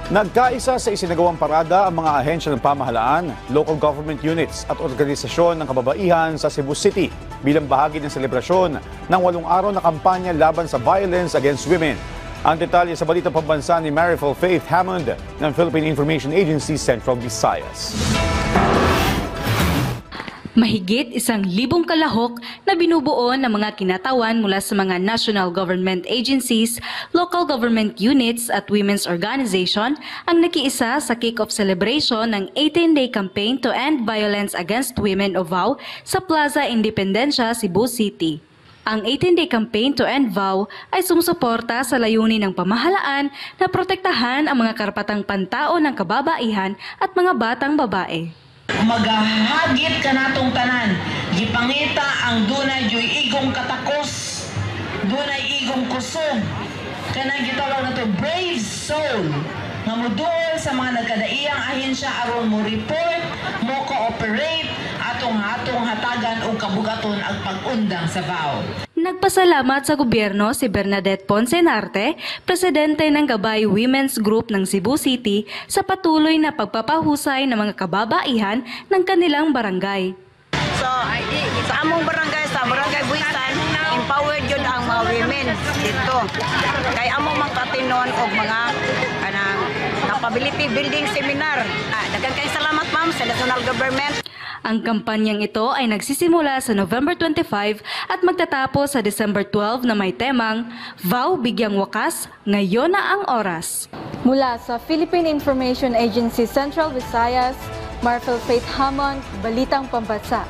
Nagkaisa sa isinagawang parada ang mga ahensya ng pamahalaan, local government units at organisasyon ng kababaihan sa Cebu City bilang bahagi ng selebrasyon ng 8 araw na kampanya laban sa violence against women. Ang detalye sa Balitang Pambansa ni Marifel Faith Hammond ng Philippine Information Agency Central Visayas. Mahigit 1,000 kalahok na binubuo ng mga kinatawan mula sa mga national government agencies, local government units at women's organization ang nakiisa sa kick-off celebration ng 18-day campaign to end violence against women o VOW sa Plaza Independencia, Cebu City. Ang 18-day campaign to end VOW ay sumusuporta sa layunin ng pamahalaan na protektahan ang mga karapatang pantao ng kababaihan at mga batang babae. Magahagit ka natong tanan, gipangita ang dunay joy igong katakos, dunay igong kusog, kanang gitawag na to brave soul, nga muduol sa mga nagkadaiyang ahensya aron mo report, mo cooperate, atong hatagan o kabugaton ang pag-undang sa VOW. Nagpasalamat sa gobyerno si Bernadette Ponce-Enarte, presidente ng Gabay Women's Group ng Cebu City, sa patuloy na pagpapahusay ng mga kababaihan ng kanilang barangay. So, sa among barangay, sa Barangay Buisan, empowered yun ang mga women dito. Kaya among magkatinon o mga capability building seminar. Daghang kayong salamat ma'am sa national government. Ang kampanyang ito ay nagsisimula sa November 25 at magtatapos sa December 12 na may temang VOW Bigyang Wakas, Ngayon na ang Oras. Mula sa Philippine Information Agency Central Visayas, Marifel Faith Hammond, Balitang Pambansa.